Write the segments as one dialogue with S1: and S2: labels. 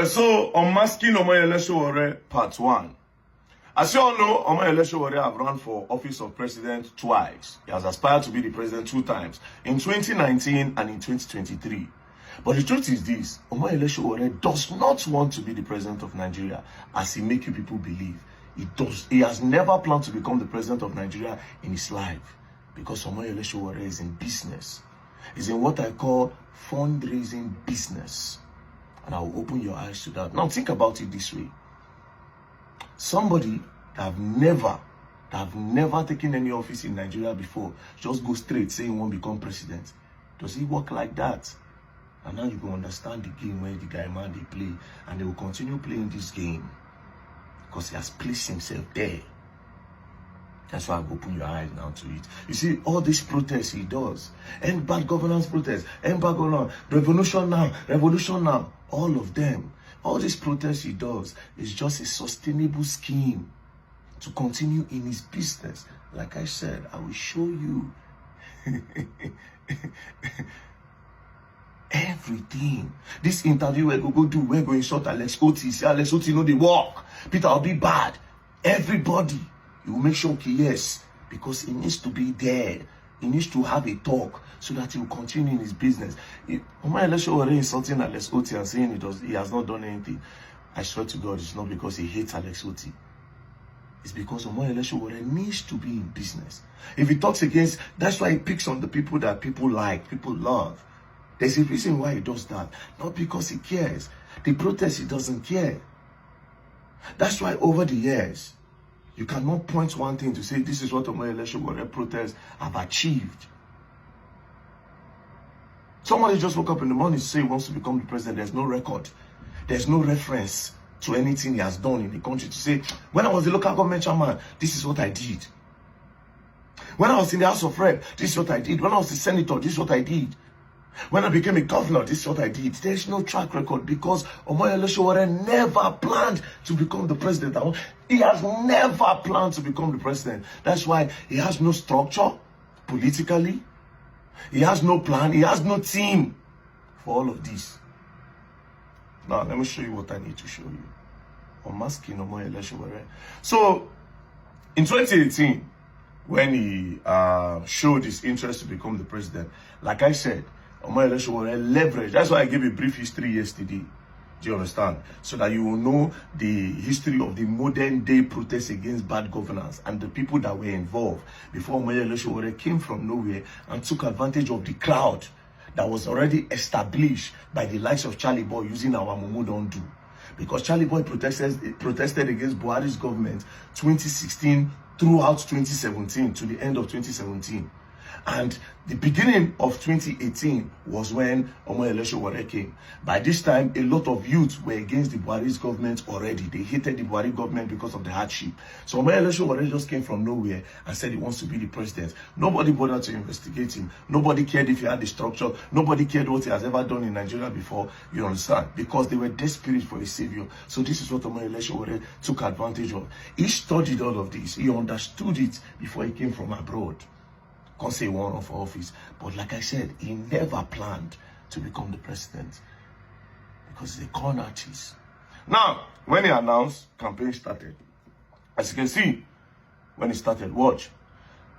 S1: Alright, so unmasking Omoyele Sowore, part 1. As you all know, Omoyele Sowore have run for office of president twice. He has aspired to be the president 2 times, in 2019 and in 2023. But the truth is this, Omoyele Sowore does not want to be the president of Nigeria, as he make you people believe. He has never planned to become the president of Nigeria in his life, because Omoyele Sowore is in business. He's in what I call fundraising business. And I will open your eyes to that. Now think about it this way. Somebody that have never taken any office in Nigeria before, just go straight saying he won't become president. Does he work like that? And now you can understand the game where the guy man they play, and they will continue playing this game because he has placed himself there. That's why I open your eyes now to it. You see, all these protests he does, end bad governance protests, end bad governance, revolution now, all of them, all these protests he does is just a sustainable scheme to continue in his business. Like I said, I will show you everything. This interview we're going to do, we're going to short Alex Oti. See, Alex Oti know the work. Peter will be bad. Everybody. You will make sure, okay, yes, because he needs to be there. He needs to have a talk so that he will continue in his business. Omoyele Sowore insulting Alex Oti and saying he has not done anything. I swear to God, it's not because he hates Alex Oti. It's because Omoyele Sowore needs to be in business. If he talks against, that's why he picks on the people that people like, people love. There's a reason why he does that. Not because he cares. The protest, he doesn't care. That's why over the years, you cannot point one thing to say this is what Omoyele Sowore protests have achieved. Somebody just woke up in the morning to say he wants to become the president. There's no record. There's no reference to anything he has done in the country to say, when I was the local government chairman, this is what I did. When I was in the House of Rep, this is what I did. When I was the senator, this is what I did. When I became a governor, this is what I did. There's no track record because Omoyele Sowore never planned to become the president. He has never planned to become the president. That's why he has no structure politically. He has no plan. He has no team for all of this. Now, let me show you what I need to show you. Unmasking Omoyele Sowore. So, in 2018, when he showed his interest to become the president, like I said, Omoyele Sowore leverage. That's why I gave a brief history yesterday. Do you understand? So that you will know the history of the modern day protests against bad governance and the people that were involved before Omoyele Sowore came from nowhere and took advantage of the crowd that was already established by the likes of Charlie Boy using our Mumu Don't Do. Because Charlie Boy protested against Buhari's government 2016 throughout 2017 to the end of 2017. And the beginning of 2018 was when Omoyele Sowore came. By this time, a lot of youth were against the Buhari's government already. They hated the Buhari government because of the hardship. So Omoyele Sowore just came from nowhere and said he wants to be the president. Nobody bothered to investigate him. Nobody cared if he had the structure. Nobody cared what he has ever done in Nigeria before, you understand? Because they were desperate for a savior. So this is what Omoyele Sowore took advantage of. He studied all of this. He understood it before he came from abroad. Can't say one of office, but like I said, he never planned to become the president because he's a con artist. Now, when he announced, campaign started. As you can see, when he started, watch.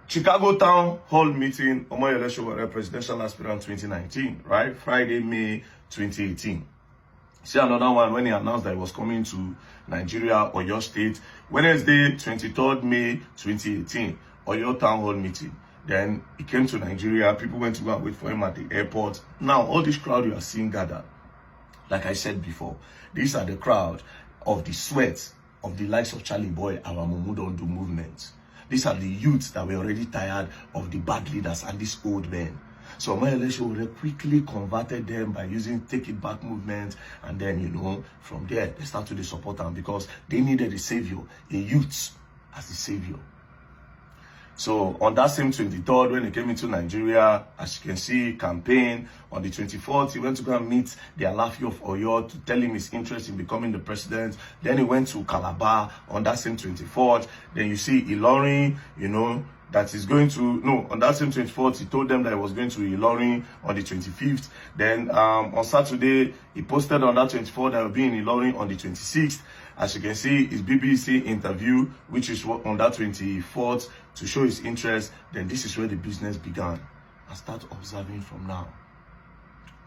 S1: Chicago Town Hall meeting, Omoyele Sowore presidential aspirant 2019, right? Friday, May 2018. See another one when he announced that he was coming to Nigeria, Oyo State, Wednesday, 23rd May 2018, Oyo Town Hall meeting. Then he came to Nigeria. People went to go and wait for him at the airport. Now, all this crowd you are seeing gather, like I said before, these are the crowd of the sweat of the likes of Charlie Boy, our Mumu Don't Do movement. These are the youths that were already tired of the bad leaders and these old men. So Omoyele Sowore quickly converted them by using Take It Back movement. And then, you know, from there, they started to support them because they needed a savior, a youth as a savior. So on that same 23rd, when he came into Nigeria, as you can see, campaign. On the 24th, he went to go and meet the Alafi of Oyo to tell him his interest in becoming the president. Then he went to Calabar on that same 24th. Then you see Ilorin, you know, that he's going to, no, on that same 24th, he told them that he was going to Ilorin on the 25th. Then on Saturday, he posted on that 24th that he will be in Ilorin on the 26th. As you can see, his BBC interview, which is on that 24th, to show his interest. Then this is where the business began. And start observing from now.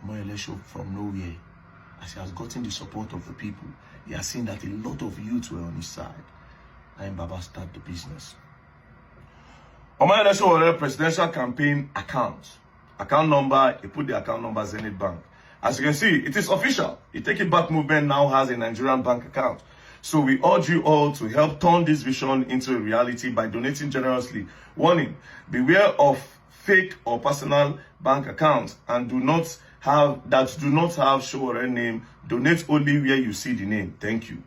S1: Omoyele show from nowhere. As he has gotten the support of the people, he has seen that a lot of youths were on his side. And Baba start the business. Omoyele Sowore presidential campaign account. Account number, he put the account number Zenith Bank. As you can see, it is official. The Take It Back movement now has a Nigerian bank account. So we urge you all to help turn this vision into a reality by donating generously. Warning, beware of fake or personal bank accounts and do not have Sowore name. Donate only where you see the name. Thank you.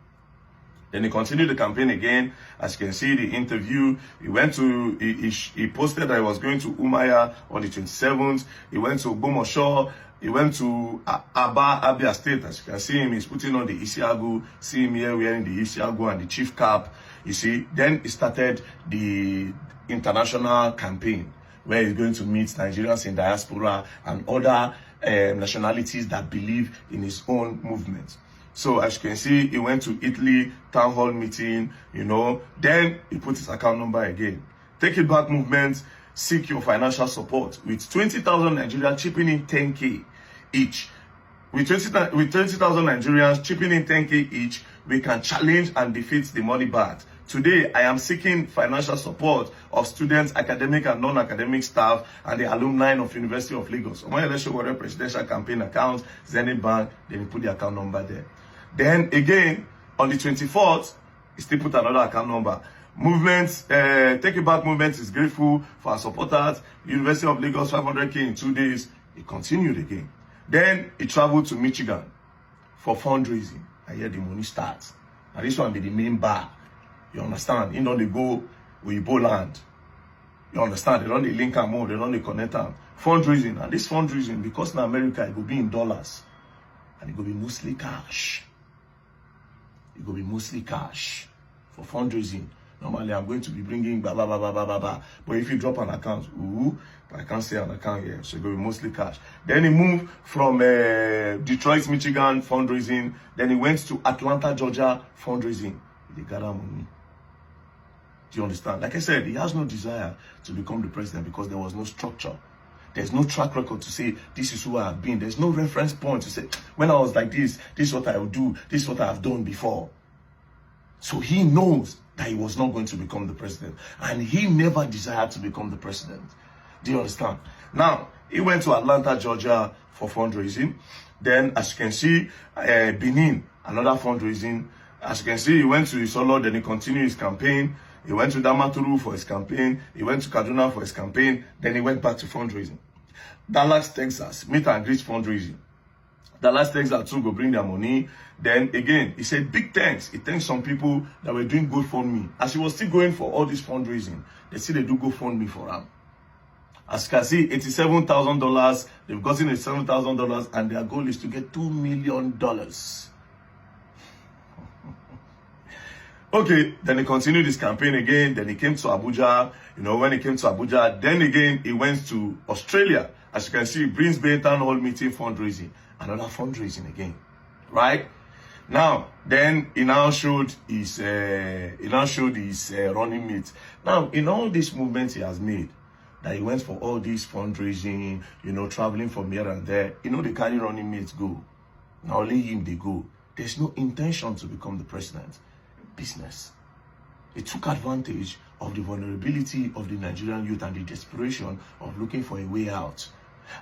S1: Then he continued the campaign again. As you can see, the interview, he posted that he was going to Umuahia on the 27th. He went to Bomosho. He went to Abia State. As you can see him, he's putting on the Isiagu. See him here wearing the Isiagu and the chief cap. You see, then he started the international campaign where he's going to meet Nigerians in diaspora and other nationalities that believe in his own movement. So as you can see, he went to Italy, town hall meeting, you know. Then he put his account number again. Take It Back movement, seek your financial support. With 20,000 Nigerians chipping in 10K each. With 20,000 Nigerians chipping in 10K each, we can challenge and defeat the money bag. Today, I am seeking financial support of students, academic and non-academic staff, and the alumni of University of Lagos. Omoyele Sowore presidential campaign account, Zenith Bank, then he put the account number there. Then again, on the 24th, he still put another account number. Take It Back movement is grateful for our supporters. University of Lagos, 500K in 2 days. He continued again. Then he traveled to Michigan for fundraising. I hear the money starts. And this one be the main bar. You understand? You know, they go with Igbo land. You understand? They don't link them more. They don't connect them. Fundraising. And this fundraising, because in America, it will be in dollars. And it will be mostly cash. It will be mostly cash for fundraising. Normally, I'm going to be bringing blah, blah, blah, blah, blah, blah, blah. But if you drop an account, but I can't say an account here. So it will be mostly cash. Then he moved from Detroit, Michigan, fundraising. Then he went to Atlanta, Georgia, fundraising. They gather money. Do you understand? Like I said, he has no desire to become the president because there was no structure. There's no track record to say, this is who I have been. There's no reference point to say, when I was like this is what I will do. This is what I have done before. So he knows that he was not going to become the president. And he never desired to become the president. Do you understand? Now, he went to Atlanta, Georgia for fundraising. Then, as you can see, Benin, another fundraising. As you can see, he went to Isolo, then he continued his campaign. He went to Damaturu for his campaign. He went to Kaduna for his campaign. Then he went back to fundraising. Dallas, Texas, meet and greet fundraising. Dallas, Texas too go bring their money. Then again, he said big thanks. He thanked some people that were doing GoFundMe. As he was still going for all this fundraising, they see they do GoFundMe for him. As you can see, $87,000. They've gotten $7,000 and their goal is to get $2 million. Okay, then he continued his campaign again. Then he came to Abuja. You know, when he came to Abuja, then again, he went to Australia. As you can see, Brisbane Town Hall meeting fundraising. Another fundraising again, right? Now, then he now showed his running mate. Now, in all these movements he has made, that he went for all this fundraising, you know, traveling from here and there, you know, the carry running mates go. Now only him they go. There's no intention to become the president. Business. He took advantage of the vulnerability of the Nigerian youth and the desperation of looking for a way out.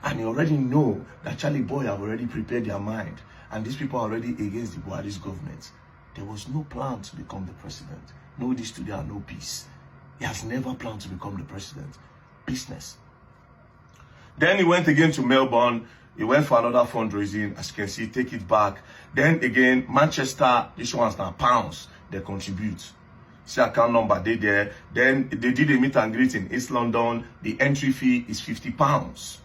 S1: And you already know that Charlie Boy have already prepared their mind. And these people are already against the Buhari's government. There was no plan to become the president. No this today and no peace. He has never planned to become the president. Business. Then he went again to Melbourne. He went for another fundraising. As you can see, Take It Back. Then again, Manchester. This one's now pounds. They contribute. See account number, they there. Then they did a meet and greet in East London. The entry fee is £50.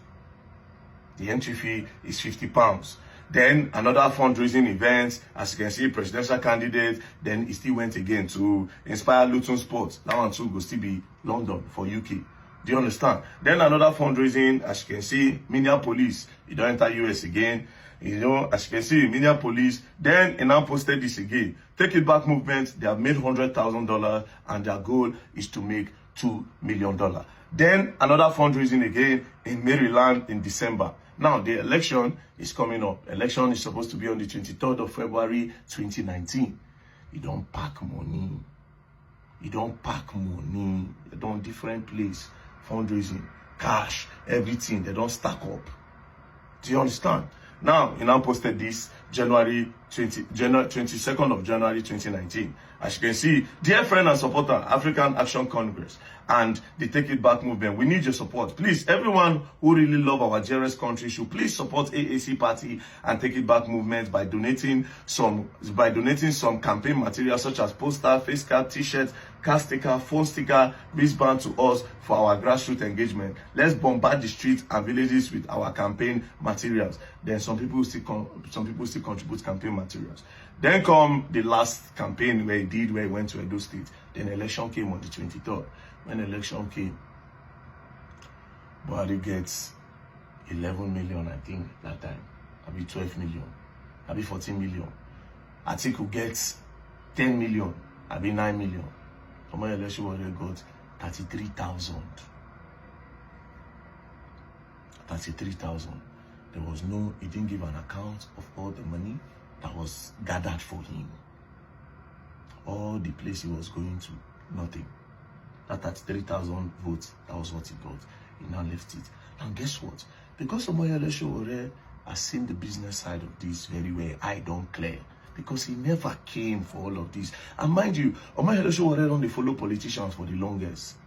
S1: The entry fee is £50. Then another fundraising event, as you can see, presidential candidate. Then he still went again to Inspire Luton Sports. That one too will still be London, for UK. Do you understand? Then another fundraising, as you can see, Minneapolis, you don't enter US again. You know, as you can see, Minneapolis. Then he now posted this again. Take It Back movement, they have made $100,000 and their goal is to make $2 million. Then another fundraising again in Maryland in December. Now, the election is coming up. Election is supposed to be on the 23rd of February, 2019. You don't pack money. You don't pack money. You don't different place. Fundraising, cash, everything. They don't stack up. Do you understand? Now, he now posted this January 22nd of January 2019. As you can see, dear friend and supporter, African Action Congress and the Take It Back movement, we need your support. Please, everyone who really love our dearest country should please support AAC Party and Take It Back movement by donating some campaign material such as poster, face card, t-shirts, car sticker, phone sticker, wristband to us for our grassroots engagement. Let's bombard the streets and villages with our campaign materials. Then some people still contribute campaign materials. Then come the last campaign where he went to Edo State. Then election came on the 23rd. When election came, Buhari gets 11 million, I think, that time. Maybe 12 million. Maybe 14 million. Atiku gets 10 million. Maybe 9 million. Omoyele Sowore got 33,000. 33,000. There was no, he didn't give an account of all the money that was gathered for him. All the place he was going to, nothing. That 33,000 votes, that was what he got. He now left it. And guess what? Because Omoyele Sowore has seen the business side of this very well, I don't clear. Because he never came for all of this. And mind you, Omoyele Sowore don't follow politicians for the longest.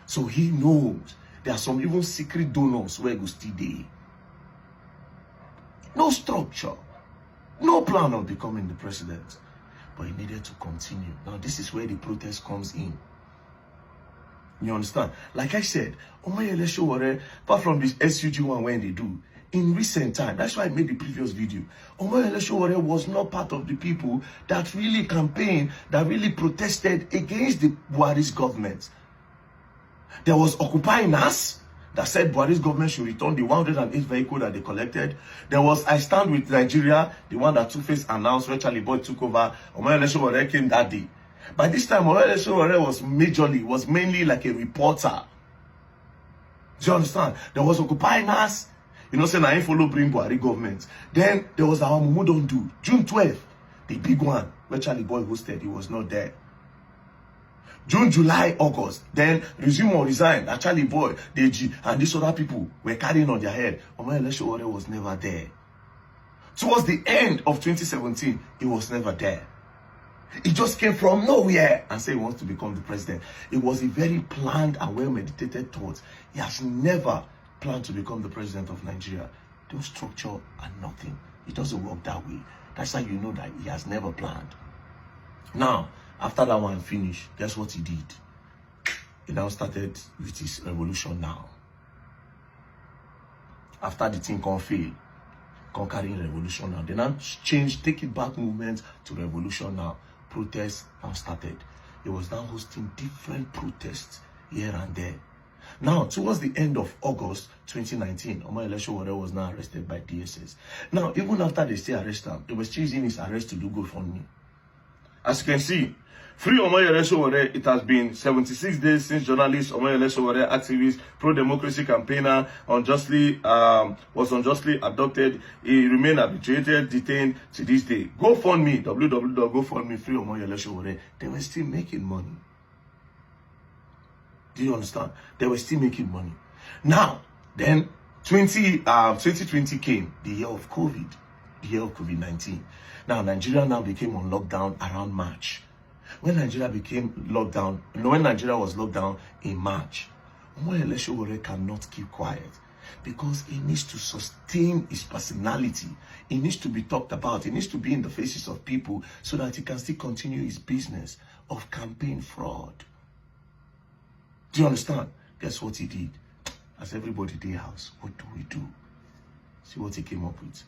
S1: So he knows there are some even secret donors where go still there. No structure. No plan of becoming the president. But he needed to continue. Now this is where the protest comes in. You understand? Like I said, Omoyele Sowore, apart from this SUG one when they do, in recent time, that's why I made the previous video, Omoyele Sowore was not part of the people that really campaigned, that really protested against the Buhari's government. There was Occupy Nas that said Buhari's government should return the 108 vehicle that they collected. There was I Stand With Nigeria, the one that Two-Face announced when Charlie Boy took over. Omoyele Sowore came that day. By this time, Omoyele Sowore was mainly like a reporter. Do you understand? There was Occupy Nas. You know, saying I ain't follow bring Buhari government. Then there was our Mumu Don't Do. June 12th, the big one, where Charlie Boy hosted, he was not there. June, July, August, then resume or resign. That Charlie Boy, Deji, and these other people were carrying on their head. Omoyele Sowore was never there. Towards the end of 2017, he was never there. He just came from nowhere and said he wants to become the president. It was a very planned and well-meditated thought. He has never planned to become the president of Nigeria. No structure and nothing. It doesn't work that way. That's how you know that he has never planned. Now, after that one finished, guess what he did? He now started with his revolution now. After the thing can fail, conquering revolution now. They now changed, Take It Back movement to revolution now. Protests now started. He was now hosting different protests here and there. Now, towards the end of August 2019, Omoyele Sowore was now arrested by DSS. Now, even after they still arrested him, they were still using his arrest to do GoFundMe. As you can see, free Omoyele Sowore, it has been 76 days since journalist Omoyele Sowore, activist, pro-democracy campaigner, was unjustly abducted. He remained arbitrated, detained to this day. GoFundMe, www.gofundme, free Omoyele Sowore. They were still making money. Do you understand? They were still making money. Now, then 2020 came, the year of COVID, the year of COVID-19. Now, Nigeria now became on lockdown around March. When Nigeria was locked down in March, Omoyele Sowore cannot keep quiet because he needs to sustain his personality. He needs to be talked about. He needs to be in the faces of people so that he can still continue his business of campaign fraud. Do you understand? Guess what he did? As everybody in the house, what do we do? See what he came up with.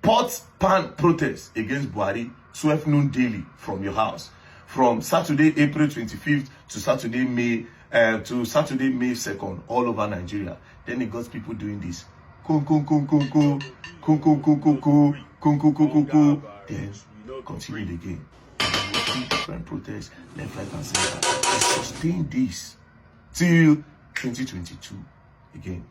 S1: Pot pan protest against Buhari, 12 noon daily from your house. From Saturday, April 25th to Saturday, May to Saturday, May 2nd, all over Nigeria. Then it got people doing this. Then continued again. Different protests, left, right, and center. They sustained this till 2022 again.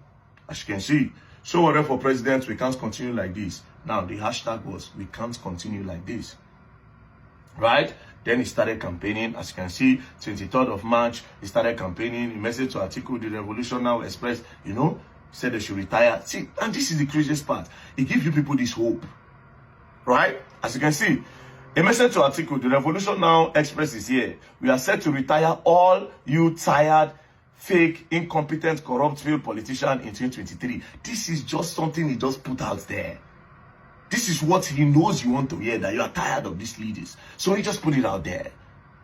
S1: As you can see, Sowore for president, we can't continue like this. Now the hashtag was, we can't continue like this. Right? Then he started campaigning. As you can see, 23rd of March, he started campaigning. He messaged to Atiku, the Revolution Now Express, you know, said they should retire. See, and this is the craziest part. He gives you people this hope. Right? As you can see, a message to Atiku, the Revolution Now Express is here. We are set to retire all you tired, fake, incompetent, corrupt, failed politicians in 2023. This is just something he just put out there. This is what he knows you want to hear, that you are tired of these leaders. So he just put it out there.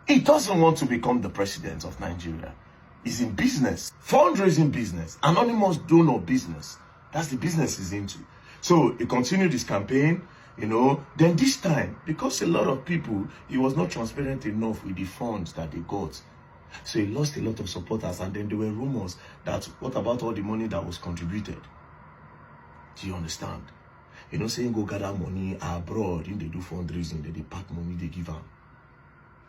S1: He doesn't want to become the president of Nigeria. He's in business, fundraising business, anonymous donor business. That's the business he's into. So he continued his campaign, you know. Then this time, because a lot of people, he was not transparent enough with the funds that they got. So he lost a lot of supporters, and then there were rumors that, what about all the money that was contributed? Do you understand? You know, saying go gather money abroad, in they do fundraising, they pack money, they give out.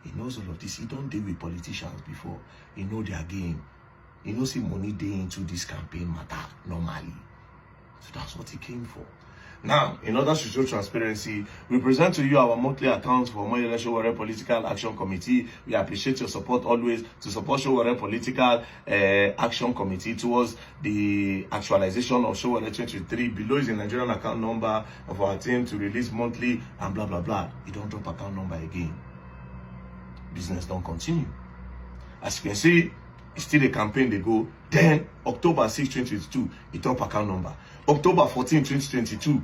S1: He knows all of this. He don't deal with politicians before. He know their game. He knows see money they into this campaign matter normally. So that's what he came for. Now, in order to show transparency, we present to you our monthly accounts for Omoyele Sowore Political Action Committee. We appreciate your support always to support Sowore Political Action Committee towards the actualization of Sowore 2023. Below is the Nigerian account number of our team to release monthly and blah, blah, blah. You don't drop account number again. Business don't continue. As you can see, it's still a campaign they go. Then, October 6, 2022, it drop account number. October 14, 2022,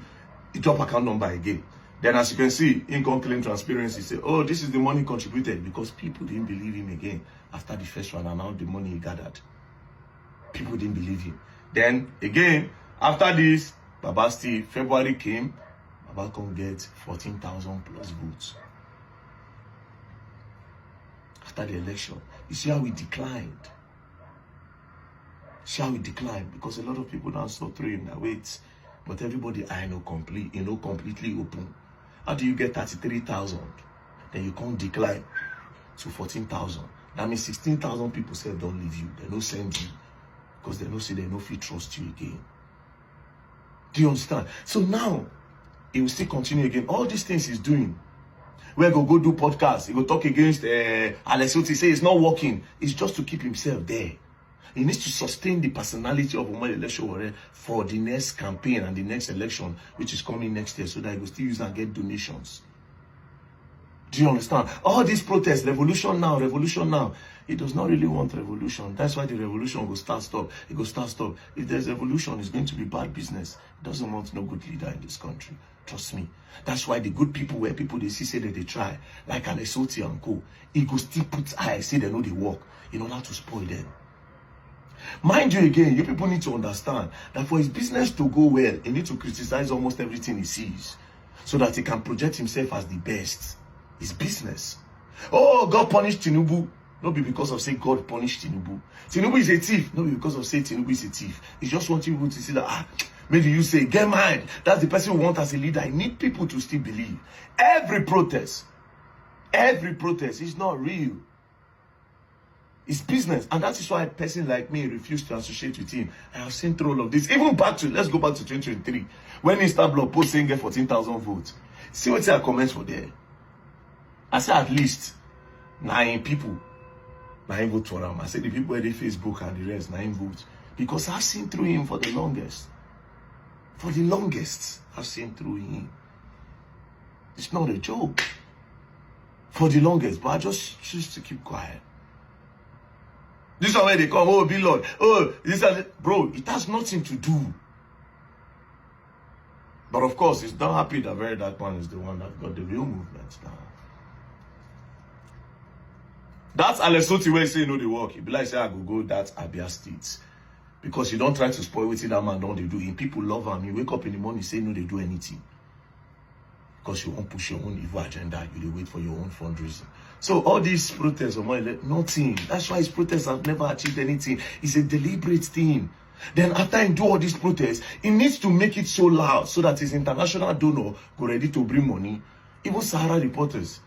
S1: it drop account number again. Then, as you can see, income claim transparency say, oh, this is the money contributed, because people didn't believe him again after the first one and now the money he gathered. People didn't believe him. Then, again, after this, Baba still, February came, Baba can get 14,000 plus votes. After the election, you see how we declined. See how we declined, because a lot of people now start throwing their weights, but everybody I know completely open. How do you get 33,000? Then you can't decline to 14,000. That means 16,000 people said don't leave you. They don't send you because they don't say they don't feel trust you again. Do you understand? So now he will still continue again. All these things he's doing. Where go do podcasts. He go talk against Alex Oti, say it's not working. It's just to keep himself there. He needs to sustain the personality of Omoyele Sowore for the next campaign and the next election, which is coming next year, so that he will still use and get donations. Do you understand? All these protests, revolution now. He does not really want revolution. That's why the revolution will stop. It will stop. If there's revolution, it's going to be bad business. He doesn't want no good leader in this country. Trust me. That's why the good people, where people they see say that they try, like Alex Oti and co, he go still put eyes, say they know they work, in order to spoil them. Mind you, again, you people need to understand that for his business to go well, he needs to criticize almost everything he sees, so that he can project himself as the best. His business. Oh, God punished Tinubu. Not be because of saying God punished Tinubu. Tinubu is a thief. Not be because of saying Tinubu is a thief. He just wants people to see that, maybe you say, get mad. That's the person we want as a leader. I need people to still believe. Every protest is not real. It's business. And that is why a person like me refused to associate with him. I have seen through all of this. Even let's go back to 2023. When Instablog post saying get 14,000 votes. See what I comment for there. I say at least 9 people. 9 votes for him. I say the people where they Facebook and the rest, 9 votes. Because I've seen through him for the longest. For the longest, I've seen through him. It's not a joke. For the longest, but I just choose to keep quiet. This is where they come, oh, be Lord. Oh, this is, bro, it has nothing to do. But of course, it's not happy that that one is the one that got the real movement now. That's Alex Oti where he say no, they work. He be like, say, I go that Abia State. Because you don't try to spoil what that man don't they do. And people love him. You wake up in the morning, say no, they do anything. Because you won't push your own evil agenda. You wait for your own fundraising. So all these protests, nothing. That's why his protests have never achieved anything. It's a deliberate thing. Then after he do all these protests, he needs to make it so loud so that his international donor go ready to bring money. Even Sahara Reporters,